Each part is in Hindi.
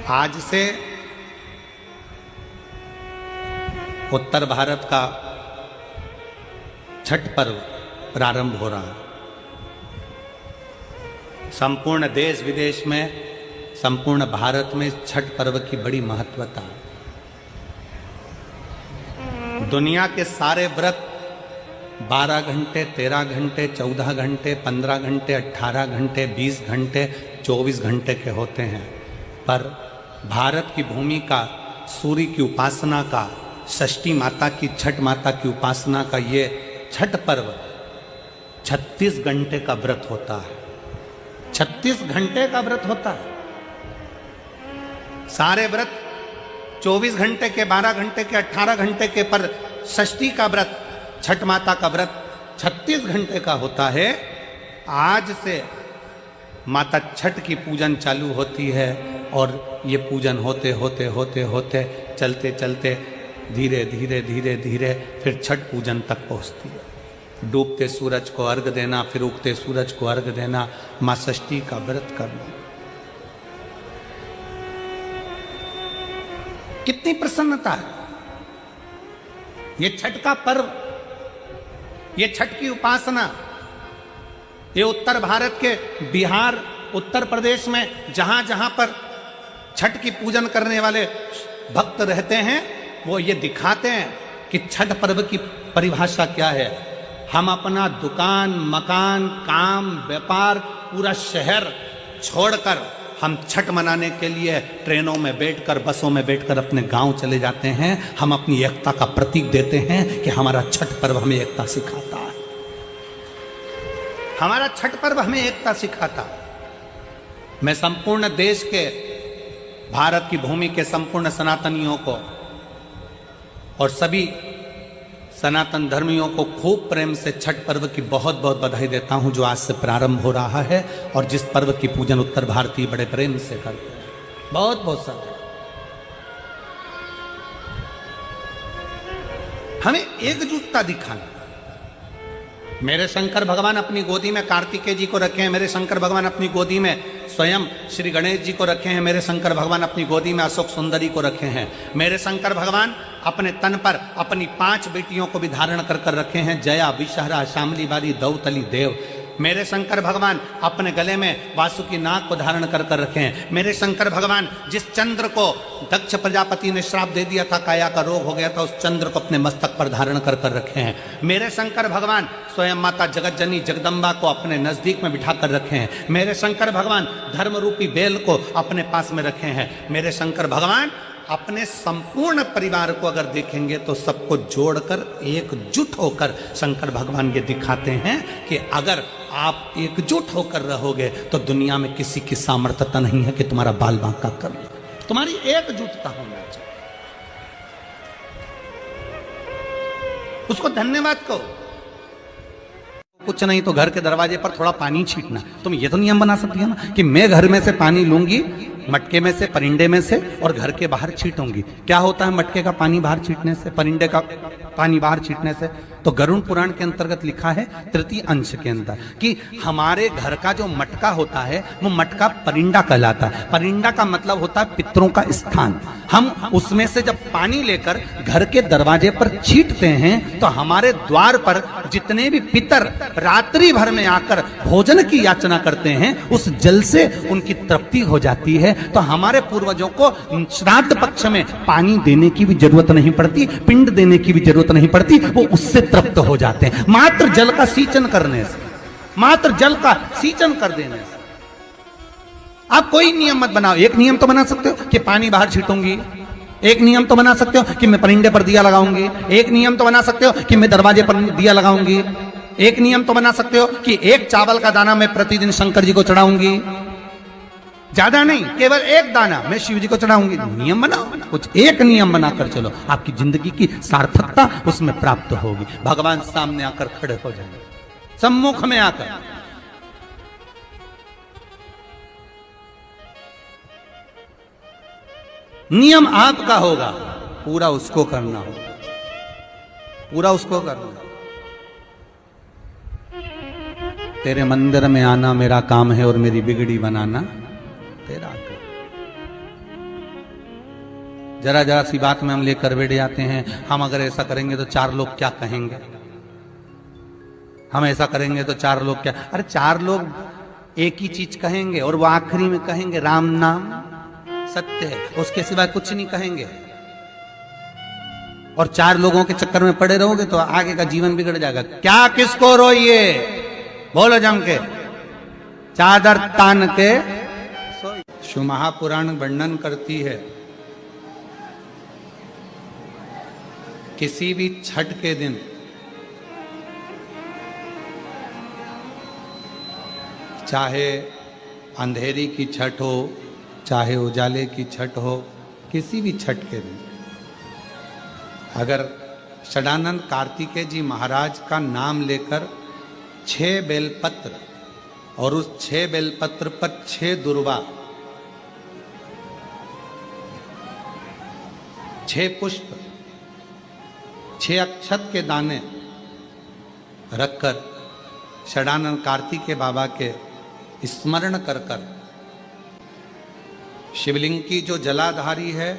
आज से उत्तर भारत का छठ पर्व प्रारंभ हो रहा है। संपूर्ण देश विदेश में, संपूर्ण भारत में छठ पर्व की बड़ी महत्वता है। दुनिया के सारे व्रत 12 घंटे, 13 घंटे, 14 घंटे, 15 घंटे, 18 घंटे, 20 घंटे, 24 घंटे के होते हैं, पर भारत की भूमि का, सूर्य की उपासना का, षष्ठी माता की, छठ माता की उपासना का ये छठ पर्व 36 घंटे का व्रत होता है। 36 घंटे का व्रत होता है। सारे व्रत 24 घंटे के, 12 घंटे के, 18 घंटे के, पर षष्ठी का व्रत, छठ माता का व्रत 36 घंटे का होता है। आज से माता छठ की पूजन चालू होती है और ये पूजन होते होते होते होते चलते चलते धीरे धीरे धीरे धीरे फिर छठ पूजन तक पहुंचती है। डूबते सूरज को अर्घ देना, फिर उगते सूरज को अर्घ देना, मां षष्ठी का व्रत करना। कितनी प्रसन्नता है। ये छठ का पर्व, ये छठ की उपासना, ये उत्तर भारत के बिहार, उत्तर प्रदेश में जहां जहां पर छठ की पूजन करने वाले भक्त रहते हैं, वो ये दिखाते हैं कि छठ पर्व की परिभाषा क्या है। हम अपना दुकान, मकान, काम, व्यापार, पूरा शहर छोड़कर हम छठ मनाने के लिए ट्रेनों में बैठकर, बसों में बैठकर अपने गांव चले जाते हैं। हम अपनी एकता का प्रतीक देते हैं कि हमारा छठ पर्व हमें एकता सिखाता है। हमारा छठ पर्व हमें एकता सिखाता है। मैं संपूर्ण देश के, भारत की भूमि के संपूर्ण सनातनियों को और सभी सनातन धर्मियों को खूब प्रेम से छठ पर्व की बहुत बहुत बधाई देता हूं, जो आज से प्रारंभ हो रहा है और जिस पर्व की पूजन उत्तर भारतीय बड़े प्रेम से करते हैं। बहुत बहुत सारे हमें एकजुटता दिखाना। मेरे शंकर भगवान अपनी गोदी में कार्तिकेय जी को रखे हैं, मेरे शंकर भगवान अपनी गोदी में स्वयं श्री गणेश जी को रखे हैं, मेरे शंकर भगवान अपनी गोदी में अशोक सुंदरी को रखे हैं, मेरे शंकर भगवान अपने तन पर अपनी 5 बेटियों को भी धारण कर कर रखे हैं, जया, विषहरा, शामली बारी, दौतली, देव। मेरे शंकर भगवान अपने गले में वासुकी नाग को धारण कर कर रखे हैं। मेरे शंकर भगवान जिस चंद्र को दक्ष प्रजापति ने श्राप दे दिया था, काया का रोग हो गया था, उस चंद्र को अपने मस्तक पर धारण कर कर रखे हैं। मेरे शंकर भगवान स्वयं माता जगत जननी जगदम्बा को अपने नजदीक में बिठा कर रखे हैं। मेरे शंकर भगवान धर्म रूपी बेल को अपने पास में रखे हैं। मेरे शंकर भगवान अपने संपूर्ण परिवार को अगर देखेंगे तो सबको जोड़कर एकजुट होकर शंकर भगवान ये दिखाते हैं कि अगर आप एकजुट होकर रहोगे तो दुनिया में किसी की सामर्थ्यता नहीं है कि तुम्हारा बाल बांका कर ले। तुम्हारी एकजुटता होना चाहिए। उसको धन्यवाद कहो। कुछ नहीं तो घर के दरवाजे पर थोड़ा पानी छींटना। तुम ये तो नियम बना सकती है ना कि मैं घर में से पानी लूंगी, मटके में से, परिंदे में से, और घर के बाहर छींटूंगी। क्या होता है मटके का पानी बाहर छींटने से, परिंदे का पानी बाहर छींटने से? तो गरुड़ पुराण के अंतर्गत लिखा है 3 अंश के अंदर कि हमारे घर का जो मटका होता है वो मटका परिंदा कहलाता है। परिंदा का मतलब होता है पितरों का स्थान। हम उसमें से जब पानी लेकर घर के दरवाजे पर छींटते हैं तो हमारे द्वार पर जितने भी पितर रात्रि भर में आकर भोजन की याचना करते हैं, उस जल से उनकी तृप्ति हो जाती है। तो हमारे पूर्वजों को श्राद्ध पक्ष में पानी देने की भी जरूरत नहीं पड़ती, पिंड देने की भी जरूरत नहीं पड़ती, वो उससे तृप्त हो जाते हैं मात्र जल का सींचन करने से, मात्र जल का सींचन कर देने से। आप कोई नियम मत बनाओ। एक नियम तो बना सकते हो कि पानी बाहर छीटूंगी, एक नियम तो बना सकते हो कि मैं परिंदे पर दिया लगाऊंगी, एक नियम तो बना सकते हो कि मैं दरवाजे पर दिया लगाऊंगी, एक नियम तो बना सकते हो कि एक चावल का दाना मैं प्रतिदिन शंकर जी को चढ़ाऊंगी। ज्यादा नहीं, केवल एक दाना मैं शिव जी को चढ़ाऊंगी। नियम बनाओ, कुछ एक नियम बनाकर चलो, आपकी जिंदगी की सार्थकता उसमें प्राप्त होगी। भगवान सामने आकर खड़े हो जाएंगे, सम्मुख में आकर। नियम आपका होगा, पूरा उसको करना होगा, पूरा उसको करना। तेरे मंदिर में आना मेरा काम है और मेरी बिगड़ी बनाना तेरा काम। जरा जरा सी बात में हम लेकर बैठ जाते हैं, हम अगर ऐसा करेंगे तो 4 लोग क्या कहेंगे, हम ऐसा करेंगे तो 4 लोग क्या। अरे 4 लोग एक ही चीज कहेंगे और वो आखिरी में कहेंगे राम नाम सत्य है, उसके सिवाय कुछ नहीं कहेंगे। और 4 लोगों के चक्कर में पड़े रहोगे तो आगे का जीवन बिगड़ जाएगा। क्या किसको रोइए, बोलो जम के, चादर तान के सोइए। शिव महापुराण वर्णन करती है किसी भी छठ के दिन चाहे अंधेरी की छठ हो, चाहे उजाले की छठ हो, किसी भी छठ के दिन अगर षडानंद कार्तिकेय जी महाराज का नाम लेकर 6 बेलपत्र और उस 6 बेलपत्र पर 6 दुर्वा, 6 पुष्प, 6 अक्षत के दाने रखकर षडानंद कार्तिकेय बाबा के स्मरण कर कर शिवलिंग की जो जलाधारी है,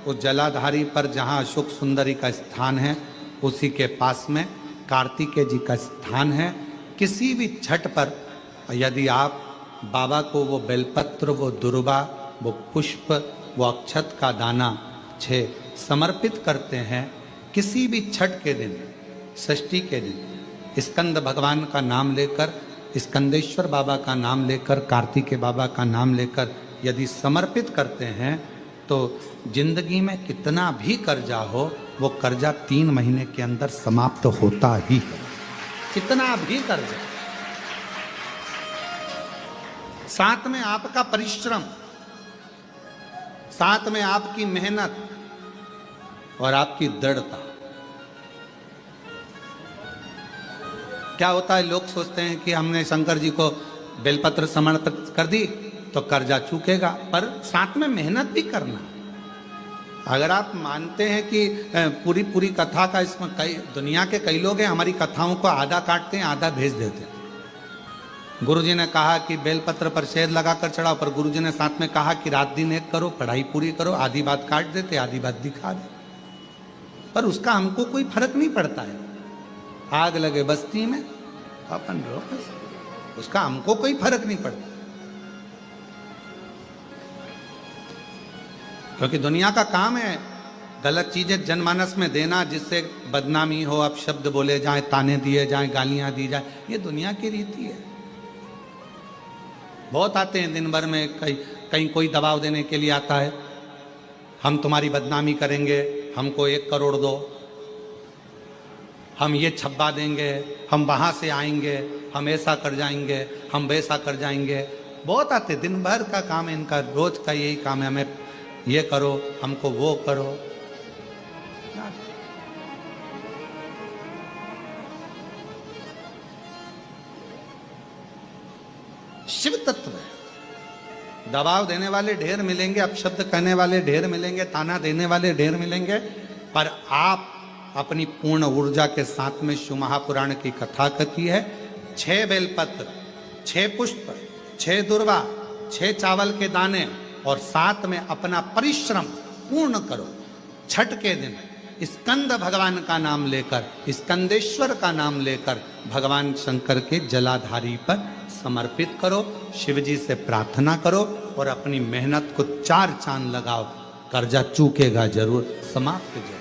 उस जलाधारी पर जहाँ अशोक सुंदरी का स्थान है उसी के पास में कार्तिकेय जी का स्थान है। किसी भी छठ पर यदि आप बाबा को वो बेलपत्र, वो दुर्वा, वो पुष्प, वो अक्षत का दाना 6 समर्पित करते हैं, किसी भी छठ के दिन, षष्ठी के दिन स्कंद भगवान का नाम लेकर, स्कंदेश्वर बाबा का नाम लेकर, कार्तिकेय बाबा का नाम लेकर यदि समर्पित करते हैं तो जिंदगी में कितना भी कर्जा हो वो कर्जा 3 महीने के अंदर समाप्त होता ही है। कितना भी कर्जा, साथ में आपका परिश्रम, साथ में आपकी मेहनत और आपकी दृढ़ता। क्या होता है, लोग सोचते हैं कि हमने शंकर जी को बेलपत्र समर्पित कर दी तो कर्जा चूकेगा, पर साथ में मेहनत भी करना। अगर आप मानते हैं कि पूरी पूरी कथा का, इसमें कई दुनिया के कई लोग हैं हमारी कथाओं को आधा काटते हैं आधा भेज देते हैं। गुरुजी ने कहा कि बेलपत्र पर शहद लगाकर चढ़ाओ, पर गुरुजी ने साथ में कहा कि रात दिन एक करो, पढ़ाई पूरी करो, आधी बात काट देते आधी बात दिखा दे, पर उसका हमको कोई फर्क नहीं पड़ता है। आग लगे बस्ती में अपन रहो, उसका हमको कोई फर्क नहीं पड़ता, क्योंकि दुनिया का काम है गलत चीजें जनमानस में देना जिससे बदनामी हो, अब शब्द बोले जाए, ताने दिए जाए, गालियां दी जाए, ये दुनिया की रीति है। बहुत आते हैं दिन भर में, कहीं कोई दबाव देने के लिए आता है, हम तुम्हारी बदनामी करेंगे, हमको 1 करोड़ दो, हम ये छब्बा देंगे, हम वहां से आएंगे, हम ऐसा कर जाएंगे, हम वैसा कर जाएंगे। बहुत आते, दिन भर का काम है इनका, रोज का यही काम है, हमें ये करो, हमको वो करो। शिव तत्व है, दबाव देने वाले ढेर मिलेंगे, अपशब्द कहने वाले ढेर मिलेंगे, ताना देने वाले ढेर मिलेंगे, पर आप अपनी पूर्ण ऊर्जा के साथ में शिव महापुराण की कथा कहती है। 6 बेलपत्र, 6 पुष्प, 6 दुर्वा, 6 चावल के दाने और साथ में अपना परिश्रम पूर्ण करो। छठ के दिन स्कंद भगवान का नाम लेकर, स्कंदेश्वर का नाम लेकर भगवान शंकर के जलाधारी पर समर्पित करो, शिव जी से प्रार्थना करो और अपनी मेहनत को 4 चांद लगाओ। कर्जा चूकेगा जरूर, समाप्त जरूर।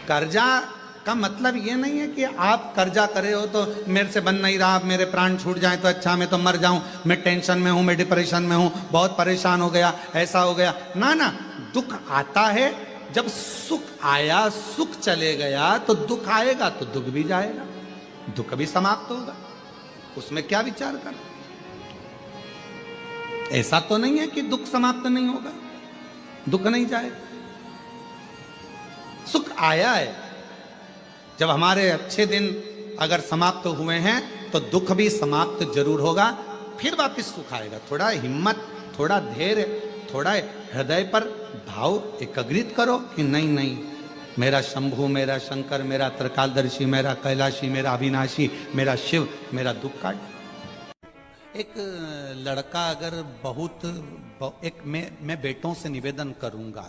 कर्जा का मतलब ये नहीं है कि आप कर्जा करे हो तो मेरे से बन नहीं रहा, मेरे प्राण छूट जाए तो अच्छा, मैं तो मर जाऊं, मैं टेंशन में हूं, मैं डिप्रेशन में हूं, बहुत परेशान हो गया, ऐसा हो गया। ना ना, दुख आता है, जब सुख आया, सुख चले गया तो दुख आएगा, तो दुख भी जाएगा, दुख भी समाप्त होगा, उसमें क्या विचार कर। ऐसा तो नहीं है कि दुख समाप्त नहीं होगा, दुख नहीं जाएगा। सुख आया है, जब हमारे अच्छे दिन अगर समाप्त हुए हैं तो दुख भी समाप्त जरूर होगा, फिर वापस सुख आएगा। थोड़ा हिम्मत, थोड़ा धैर्य, थोड़ा हृदय पर भाव एकाग्रित करो कि नहीं नहीं, मेरा शंभु, मेरा शंकर, मेरा त्रिकालदर्शी, मेरा कैलाशी, मेरा अविनाशी, मेरा शिव मेरा दुख काट। एक लड़का अगर एक मैं बेटों से निवेदन करूंगा,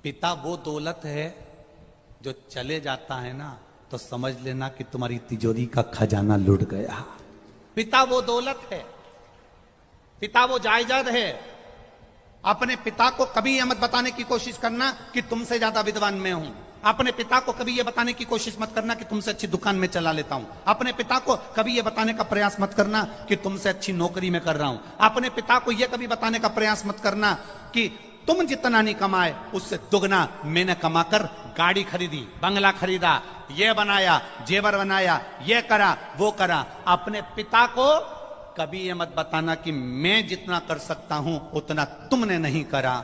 पिता वो दौलत है जो चले जाता है ना तो समझ लेना कि तुम्हारी तिजोरी का खजाना लुट गया। पिता वो दौलत है, पिता वो जायदाद है। अपने पिता को कभी यह मत बताने की कोशिश करना कि तुमसे ज्यादा विद्वान मैं हूं। अपने पिता को कभी यह बताने की कोशिश मत करना कि तुमसे अच्छी दुकान में चला लेता हूं। अपने पिता को कभी यह बताने का प्रयास मत करना कि तुमसे अच्छी नौकरी में कर रहा हूं। अपने पिता को यह कभी बताने का प्रयास मत करना कि तुम जितना नहीं कमाए उससे दुगना मैंने कमाकर गाड़ी खरीदी, बंगला खरीदा, ये बनाया, जेवर बनाया, ये करा, वो करा। अपने पिता को कभी ये मत बताना कि मैं जितना कर सकता हूं उतना तुमने नहीं करा,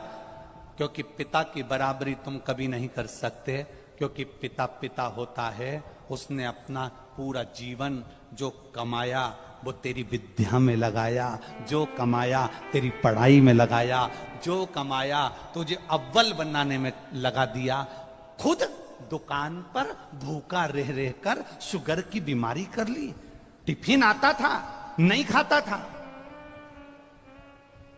क्योंकि पिता की बराबरी तुम कभी नहीं कर सकते। क्योंकि पिता पिता होता है, उसने अपना पूरा जीवन जो कमाया वो तेरी विद्या में लगाया, जो कमाया तेरी पढ़ाई में लगाया, जो कमाया तुझे अव्वल बनाने में लगा दिया। खुद दुकान पर भूखा रह रहकर शुगर की बीमारी कर ली। टिफिन आता था, नहीं खाता था।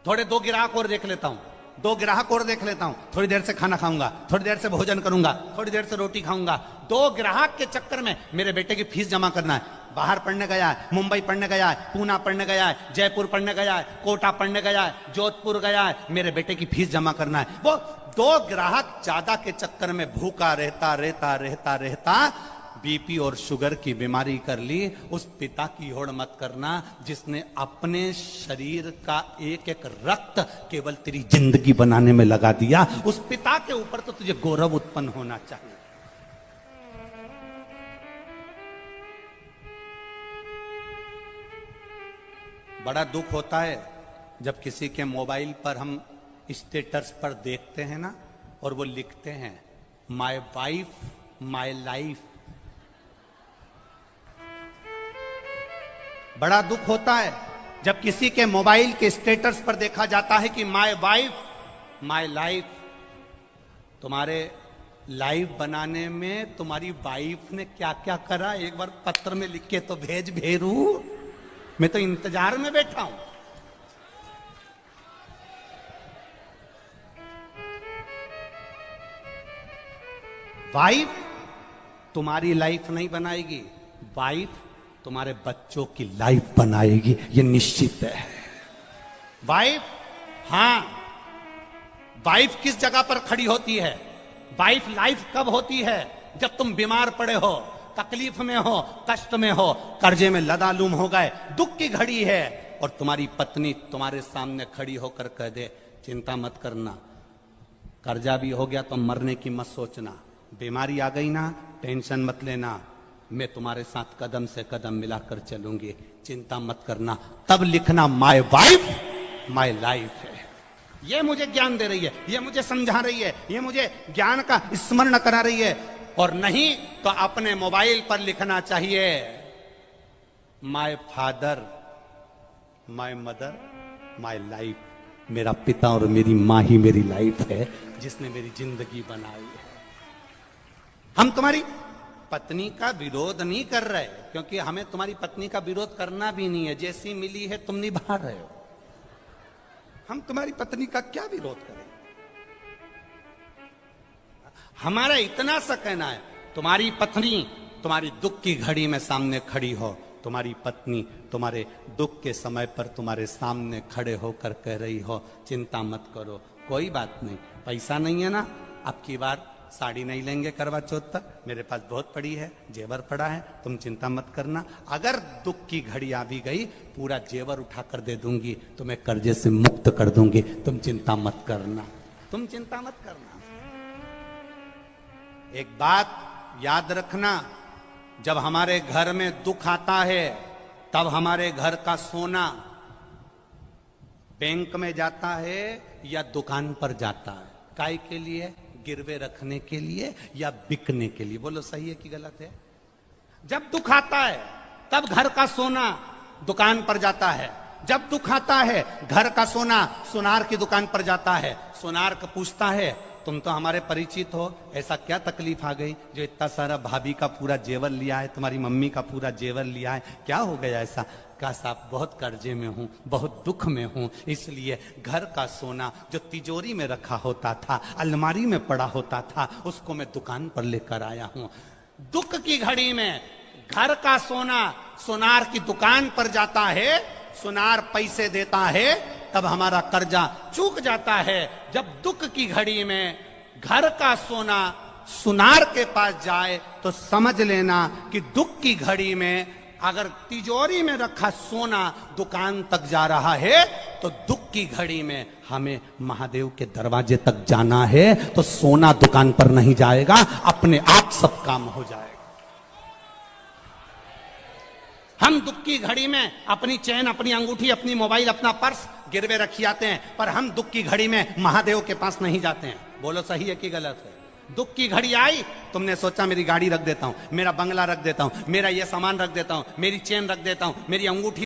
थोड़े दो ग्राहक और देख लेता हूं, दो ग्राहक और देख लेता हूं, थोड़ी देर से खाना खाऊंगा, थोड़ी देर से भोजन करूंगा, थोड़ी देर से रोटी खाऊंगा। दो ग्राहक के चक्कर में मेरे बेटे की फीस जमा करना है। बाहर पढ़ने गया है, मुंबई पढ़ने गया है, पूना पढ़ने गया है, जयपुर पढ़ने गया है, कोटा पढ़ने गया है, जोधपुर गया है, मेरे बेटे की फीस जमा करना है। वो दो ग्राहक ज्यादा के चक्कर में भूखा रहता रहता रहता रहता बीपी और शुगर की बीमारी कर ली। उस पिता की होड़ मत करना जिसने अपने शरीर का एक एक रक्त केवल तेरी जिंदगी बनाने में लगा दिया। उस पिता के ऊपर तो तुझे गौरव उत्पन्न होना चाहिए। बड़ा दुख होता है जब किसी के मोबाइल पर हम स्टेटस पर देखते हैं ना और वो लिखते हैं माय वाइफ माय लाइफ। बड़ा दुख होता है जब किसी के मोबाइल के स्टेटस पर देखा जाता है कि माय वाइफ माय लाइफ। तुम्हारे लाइफ बनाने में तुम्हारी वाइफ ने क्या क्या करा एक बार पत्र में लिख के तो भेज भेरू। मैं तो इंतजार में बैठा हूं। वाइफ तुम्हारी लाइफ नहीं बनाएगी, वाइफ तुम्हारे बच्चों की लाइफ बनाएगी, ये निश्चित है। वाइफ, हां, वाइफ किस जगह पर खड़ी होती है? वाइफ लाइफ कब होती है? जब तुम बीमार पड़े हो, तकलीफ में हो, कष्ट में हो, कर्जे में लदालूम हो गए, दुख की घड़ी है और तुम्हारी पत्नी तुम्हारे सामने खड़ी होकर कह दे चिंता मत करना, कर्जा भी हो गया तो मरने की मत सोचना, बीमारी आ गई ना टेंशन मत लेना, मैं तुम्हारे साथ कदम से कदम मिलाकर चलूंगी, चिंता मत करना। तब लिखना माय वाइफ माय लाइफ है। ये मुझे ज्ञान दे रही है, ये मुझे समझा रही है, ये मुझे ज्ञान का स्मरण करा रही है। और नहीं तो अपने मोबाइल पर लिखना चाहिए my father my mother my life. मेरा पिता और मेरी मां ही मेरी लाइफ है, जिसने मेरी जिंदगी बनाई है। हम तुम्हारी पत्नी का विरोध नहीं कर रहे, क्योंकि हमें तुम्हारी पत्नी का विरोध करना भी नहीं है। जैसी मिली है तुम निभा रहे हो, हम तुम्हारी पत्नी का क्या विरोध करें? हमारा इतना सा कहना है तुम्हारी पत्नी तुम्हारी दुख की घड़ी में सामने खड़ी हो, तुम्हारी पत्नी तुम्हारे दुख के समय पर तुम्हारे सामने खड़े होकर कह रही हो चिंता मत करो, कोई बात नहीं, पैसा नहीं है ना, अब की बार साड़ी नहीं लेंगे करवा चौथ पर, मेरे पास बहुत पड़ी है, जेवर पड़ा है, तुम चिंता मत करना। अगर दुख की घड़ी आ भी गई पूरा जेवर उठा कर दे दूंगी, तुम्हें कर्जे से मुक्त कर दूंगी, तुम चिंता मत करना, तुम चिंता मत करना। एक बात याद रखना, जब हमारे घर में दुख आता है तब हमारे घर का सोना बैंक में जाता है या दुकान पर जाता है? काय के लिए? गिरवे रखने के लिए या बिकने के लिए? बोलो सही है कि गलत है? जब दुख आता है तब घर का सोना दुकान पर जाता है, जब दुख आता है घर का सोना सुनार की दुकान पर जाता है। सुनार को पूछता है तुम तो हमारे परिचित हो, ऐसा क्या तकलीफ आ गई जो इतना सारा भाभी का पूरा जेवर लिया है, तुम्हारी मम्मी का पूरा जेवर लिया है, क्या हो गया ऐसा? कहा साहब बहुत कर्जे में हूं, बहुत दुख में हूं, इसलिए घर का सोना जो तिजोरी में रखा होता था, अलमारी में पड़ा होता था, उसको मैं दुकान पर लेकर आया हूं। दुख की घड़ी में घर का सोना सुनार की दुकान पर जाता है, सुनार पैसे देता है, तब हमारा कर्जा चूक जाता है। जब दुख की घड़ी में घर का सोना सुनार के पास जाए तो समझ लेना कि दुख की घड़ी में अगर तिजोरी में रखा सोना दुकान तक जा रहा है तो दुख की घड़ी में हमें महादेव के दरवाजे तक जाना है, तो सोना दुकान पर नहीं जाएगा, अपने आप सब काम हो जाएगा। हम दुख की घड़ी में अपनी चैन, अपनी अंगूठी, अपनी मोबाइल, अपना पर्स गिरवे रखी आते हैं, पर हम दुख की घड़ी में महादेव के पास नहीं जाते हैं। बोलो सही है कि गलत है? दुख की घड़ी आई, तुमने सोचा मेरी गाड़ी रख देता हूं, मेरा बंगला रख देता हूं, मेरा ये सामान रख देता हूं, मेरी चेन रख देता हूं, मेरी अंगूठी